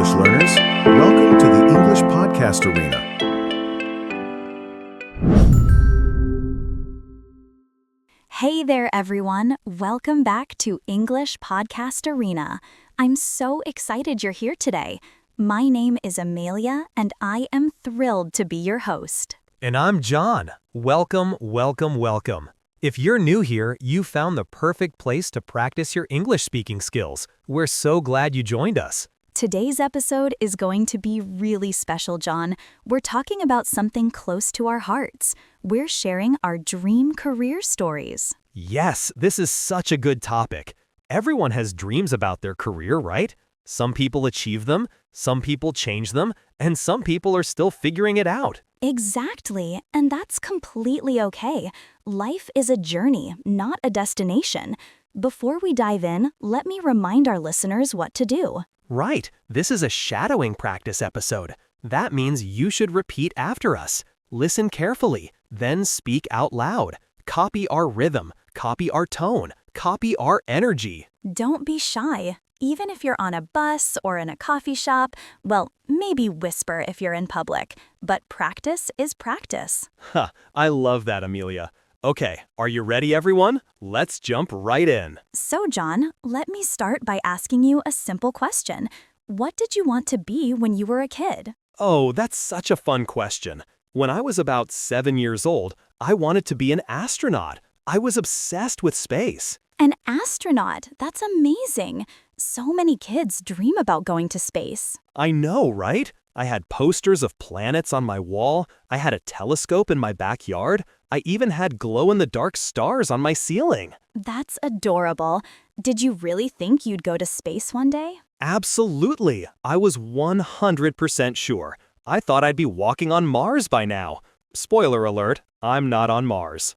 English learners. Welcome to the English Podcast Arena. Hey there, everyone. Welcome back to English Podcast Arena. I'm so excited you're here today. My name is Amelia, and I am thrilled to be your host. And I'm John. Welcome, welcome, welcome. If you're new here, you found the perfect place to practice your English speaking skills. We're so glad you joined us. Today's episode is going to be really special, John. We're talking about something close to our hearts. We're sharing our dream career stories. Yes, this is such a good topic. Everyone has dreams about their career, right? Some people achieve them, some people change them, and some people are still figuring it out. Exactly, and that's completely okay. Life is a journey, not a destination. Before we dive in, let me remind our listeners what to do. Right, this is a shadowing practice episode. That means you should repeat after us. Listen carefully, then speak out loud. Copy our rhythm, copy our tone, copy our energy. Don't be shy. Even if you're on a bus or in a coffee shop, well, maybe whisper if you're in public. But practice is practice. I love that, Amelia. Okay, are you ready, everyone? Let's jump right in. So, John, let me start by asking you a simple question. What did you want to be when you were a kid? Oh, that's such a fun question. When I was about 7 years old, I wanted to be an astronaut. I was obsessed with space. An astronaut? That's amazing. So many kids dream about going to space. I know, right? I had posters of planets on my wall. I had a telescope in my backyard. I even had glow-in-the-dark stars on my ceiling. That's adorable. Did you really think you'd go to space one day? Absolutely. I was 100% sure. I thought I'd be walking on Mars by now. Spoiler alert, I'm not on Mars.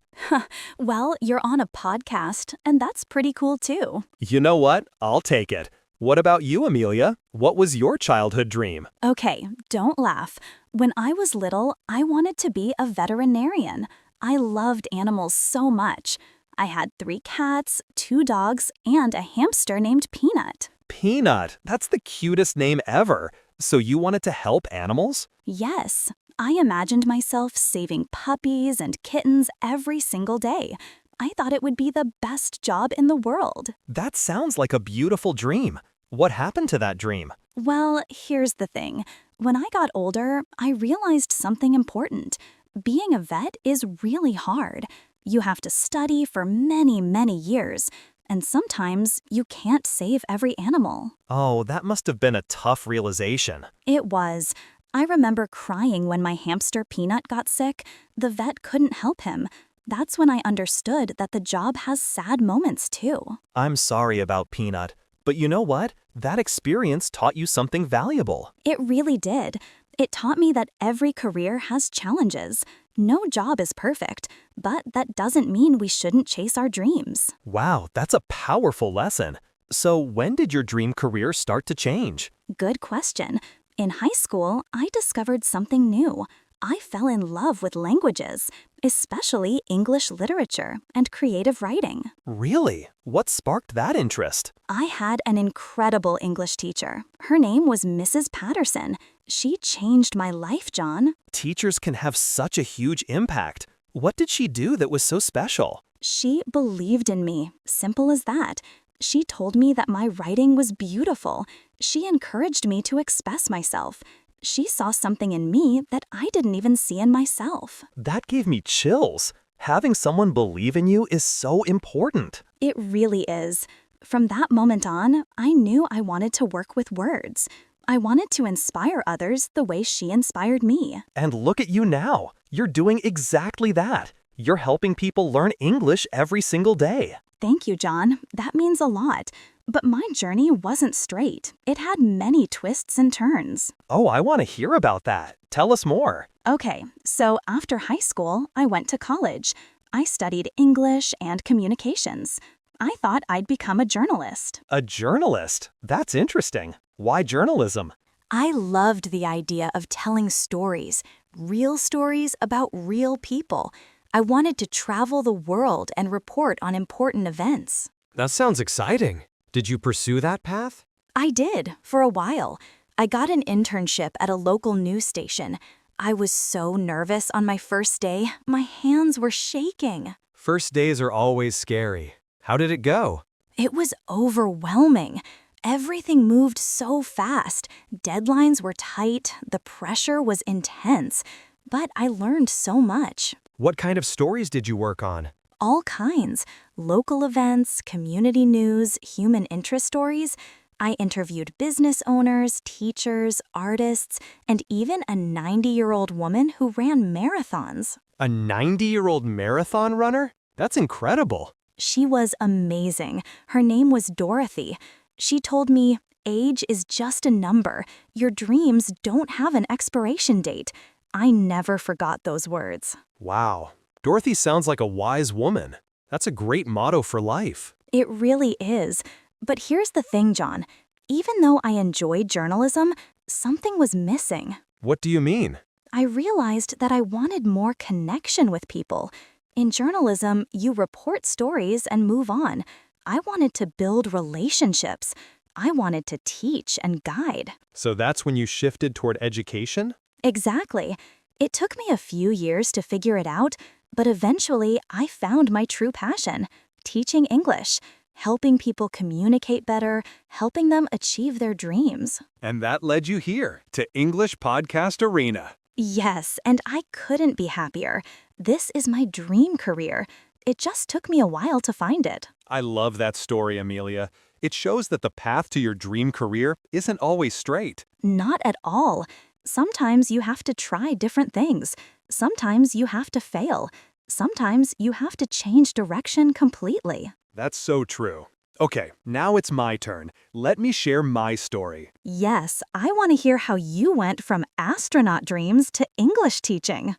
Well, you're on a podcast, and that's pretty cool too. You know what? I'll take it. What about you, Amelia? What was your childhood dream? Okay, don't laugh. When I was little, I wanted to be a veterinarian. I loved animals so much. I had 3 cats, 2 dogs, and a hamster named Peanut. Peanut, that's the cutest name ever. So you wanted to help animals? Yes, I imagined myself saving puppies and kittens every single day. I thought it would be the best job in the world. That sounds like a beautiful dream. What happened to that dream? Well, here's the thing. When I got older, I realized something important. Being a vet is really hard. You have to study for many, many years. And sometimes you can't save every animal. Oh, that must have been a tough realization. It was. I remember crying when my hamster Peanut got sick. The vet couldn't help him. That's when I understood that the job has sad moments too. I'm sorry about Peanut, but you know what? That experience taught you something valuable. It really did. It taught me that every career has challenges. No job is perfect, but that doesn't mean we shouldn't chase our dreams. Wow, that's a powerful lesson. So when did your dream career start to change? Good question. In high school, I discovered something new. I fell in love with languages, especially English literature and creative writing. Really? What sparked that interest? I had an incredible English teacher. Her name was Mrs. Patterson. She changed my life, John. Teachers can have such a huge impact. What did she do that was so special? She believed in me, simple as that. She told me that my writing was beautiful. She encouraged me to express myself. She saw something in me that I didn't even see in myself. That gave me chills. Having someone believe in you is so important. It really is. From that moment on, I knew I wanted to work with words. I wanted to inspire others the way she inspired me. And look at you now. You're doing exactly that. You're helping people learn English every single day. Thank you, John. That means a lot. But my journey wasn't straight. It had many twists and turns. Oh, I want to hear about that. Tell us more. Okay, so after high school, I went to college. I studied English and communications. I thought I'd become a journalist. A journalist? That's interesting. Why journalism? I loved the idea of telling stories, real stories about real people. I wanted to travel the world and report on important events. That sounds exciting. Did you pursue that path? I did, for a while. I got an internship at a local news station. I was so nervous on my first day, my hands were shaking. First days are always scary. How did it go? It was overwhelming. Everything moved so fast. Deadlines were tight, the pressure was intense. But I learned so much. What kind of stories did you work on? All kinds. Local events, community news, human interest stories. I interviewed business owners, teachers, artists, and even a 90-year-old woman who ran marathons. A 90-year-old marathon runner? That's incredible. She was amazing. Her name was Dorothy. She told me, "Age is just a number. Your dreams don't have an expiration date." I never forgot those words. Wow. Dorothy sounds like a wise woman. That's a great motto for life. It really is. But here's the thing, John. Even though I enjoyed journalism, something was missing. What do you mean? I realized that I wanted more connection with people. In journalism, you report stories and move on. I wanted to build relationships. I wanted to teach and guide. So that's when you shifted toward education? Exactly. It took me a few years to figure it out, but eventually I found my true passion: teaching English, helping people communicate better, helping them achieve their dreams. And that led you here, to English Podcast Arena. Yes, and I couldn't be happier. This is my dream career. It just took me a while to find it. I love that story, Amelia. It shows that the path to your dream career isn't always straight. Not at all. Sometimes you have to try different things. Sometimes you have to fail. Sometimes you have to change direction completely. That's so true. Okay, now it's my turn. Let me share my story. Yes, I want to hear how you went from astronaut dreams to English teaching.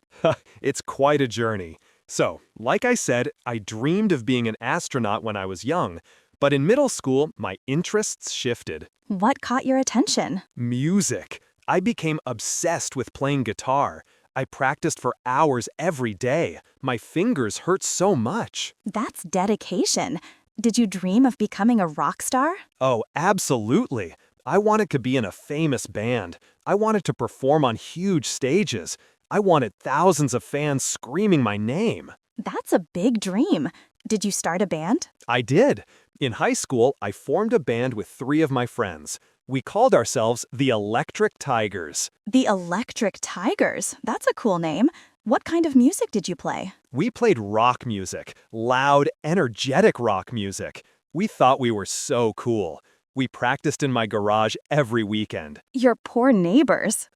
It's quite a journey. So, like I said, I dreamed of being an astronaut when I was young, but in middle school, my interests shifted. What caught your attention? Music. I became obsessed with playing guitar. I practiced for hours every day. My fingers hurt so much. That's dedication. Did you dream of becoming a rock star? Oh, absolutely. I wanted to be in a famous band. I wanted to perform on huge stages. I wanted thousands of fans screaming my name. That's a big dream. Did you start a band? I did. In high school, I formed a band with 3 of my friends. We called ourselves the Electric Tigers. The Electric Tigers. That's a cool name. What kind of music did you play? We played rock music, loud, energetic rock music. We thought we were so cool. We practiced in my garage every weekend. Your poor neighbors.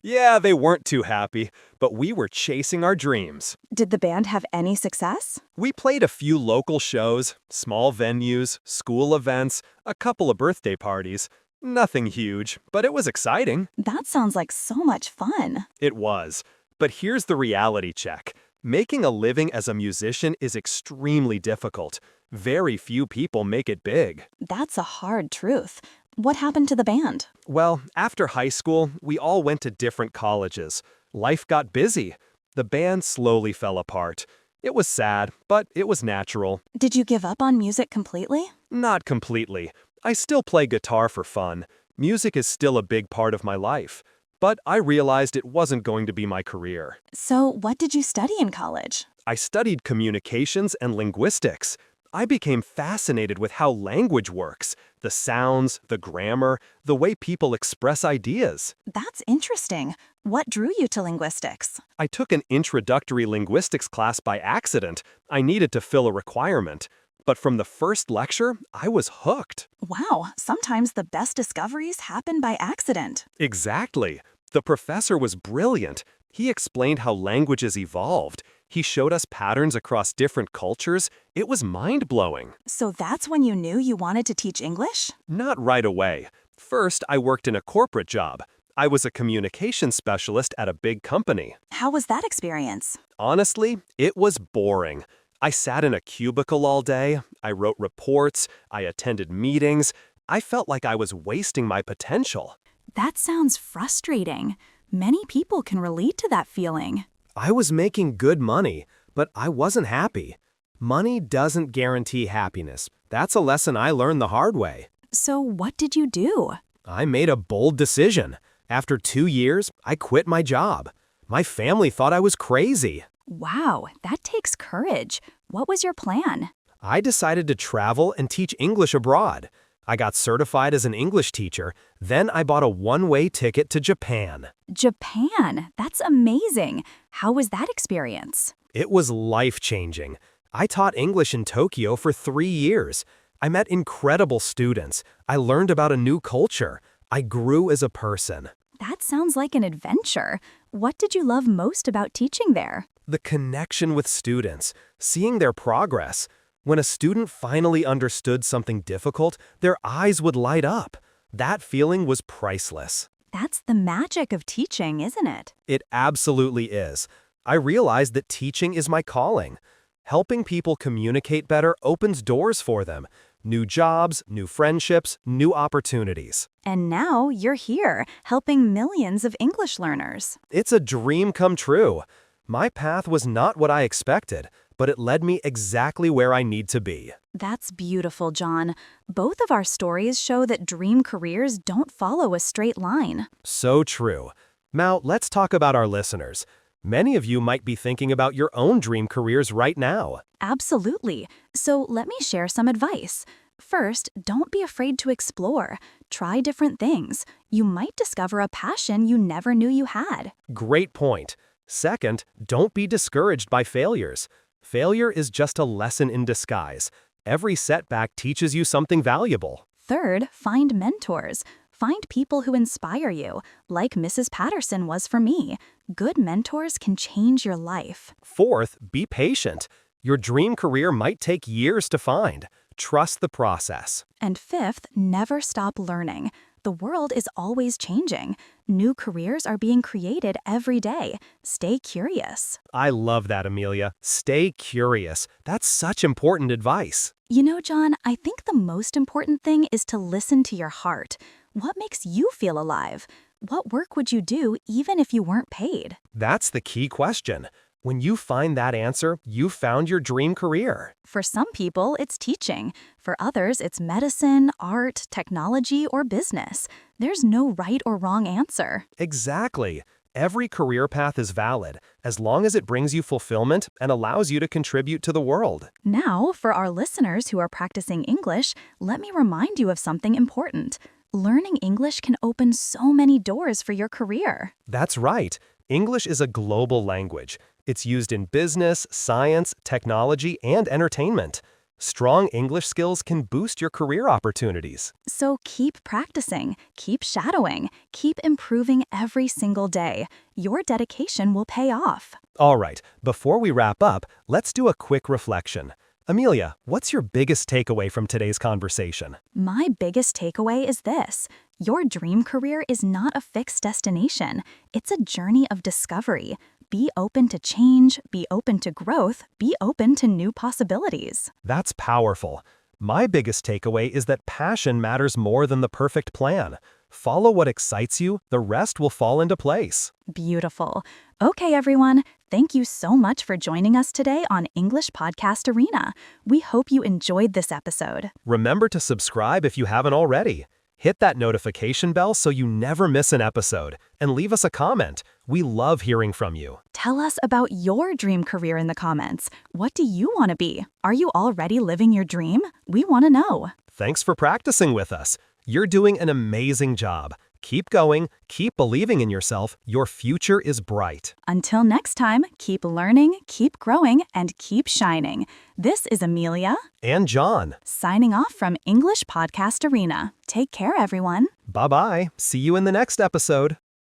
Yeah, they weren't too happy, but we were chasing our dreams. Did the band have any success? We played a few local shows, small venues, school events, a couple of birthday parties. Nothing huge, but it was exciting. That sounds like so much fun. It was. But here's the reality check. Making a living as a musician is extremely difficult. Very few people make it big. That's a hard truth. What happened to the band? Well, after high school, we all went to different colleges. Life got busy. The band slowly fell apart. It was sad, but it was natural. Did you give up on music completely? Not completely. I still play guitar for fun. Music is still a big part of my life. But I realized it wasn't going to be my career. So what did you study in college? I studied communications and linguistics. I became fascinated with how language works, the sounds, the grammar, the way people express ideas. That's interesting. What drew you to linguistics? I took an introductory linguistics class by accident. I needed to fill a requirement. But from the first lecture, I was hooked. Wow, sometimes the best discoveries happen by accident. Exactly. The professor was brilliant. He explained how languages evolved. He showed us patterns across different cultures. It was mind-blowing. So that's when you knew you wanted to teach English? Not right away. First, I worked in a corporate job. I was a communications specialist at a big company. How was that experience? Honestly, it was boring. I sat in a cubicle all day. I wrote reports. I attended meetings. I felt like I was wasting my potential. That sounds frustrating. Many people can relate to that feeling. I was making good money, but I wasn't happy. Money doesn't guarantee happiness. That's a lesson I learned the hard way. So what did you do? I made a bold decision. After 2 years, I quit my job. My family thought I was crazy. Wow, that takes courage. What was your plan? I decided to travel and teach English abroad. I got certified as an English teacher, then I bought a one-way ticket to Japan. Japan, that's amazing. How was that experience? It was life-changing. I taught English in Tokyo for 3 years. I met incredible students. I learned about a new culture. I grew as a person. That sounds like an adventure. What did you love most about teaching there? The connection with students, seeing their progress. When a student finally understood something difficult, their eyes would light up. That feeling was priceless. That's the magic of teaching, isn't it? It absolutely is. I realized that teaching is my calling. Helping people communicate better opens doors for them. New jobs, new friendships, new opportunities. And now you're here, helping millions of English learners. It's a dream come true. My path was not what I expected, but it led me exactly where I need to be. That's beautiful, John. Both of our stories show that dream careers don't follow a straight line. So true. Now, let's talk about our listeners. Many of you might be thinking about your own dream careers right now. Absolutely. So let me share some advice. First, don't be afraid to explore. Try different things. You might discover a passion you never knew you had. Great point. Second, don't be discouraged by failures. Failure is just a lesson in disguise. Every setback teaches you something valuable. Third, find mentors. Find people who inspire you, like Mrs. Patterson was for me. Good mentors can change your life. Fourth, be patient. Your dream career might take years to find. Trust the process. And fifth, never stop learning. The world is always changing. New careers are being created every day. Stay curious. I love that, Amelia. Stay curious. That's such important advice. You know, John, I think the most important thing is to listen to your heart. What makes you feel alive? What work would you do even if you weren't paid? That's the key question. When you find that answer, you found your dream career. For some people, it's teaching. For others, it's medicine, art, technology, or business. There's no right or wrong answer. Exactly. Every career path is valid, as long as it brings you fulfillment and allows you to contribute to the world. Now, for our listeners who are practicing English, let me remind you of something important. Learning English can open so many doors for your career. That's right. English is a global language. It's used in business, science, technology, and entertainment. Strong English skills can boost your career opportunities. So keep practicing, keep shadowing, keep improving every single day. Your dedication will pay off. All right, before we wrap up, let's do a quick reflection. Amelia, what's your biggest takeaway from today's conversation? My biggest takeaway is this. Your dream career is not a fixed destination. It's a journey of discovery. Be open to change, be open to growth, be open to new possibilities. That's powerful. My biggest takeaway is that passion matters more than the perfect plan. Follow what excites you, the rest will fall into place. Beautiful. Okay, everyone. Thank you so much for joining us today on English Podcast Arena. We hope you enjoyed this episode. Remember to subscribe if you haven't already. Hit that notification bell so you never miss an episode, and leave us a comment. We love hearing from you. Tell us about your dream career in the comments. What do you want to be? Are you already living your dream? We want to know. Thanks for practicing with us. You're doing an amazing job. Keep going, keep believing in yourself. Your future is bright. Until next time, keep learning, keep growing, and keep shining. This is Amelia And John. signing off from English Podcast Arena. Take care, everyone. Bye-bye. See you in the next episode.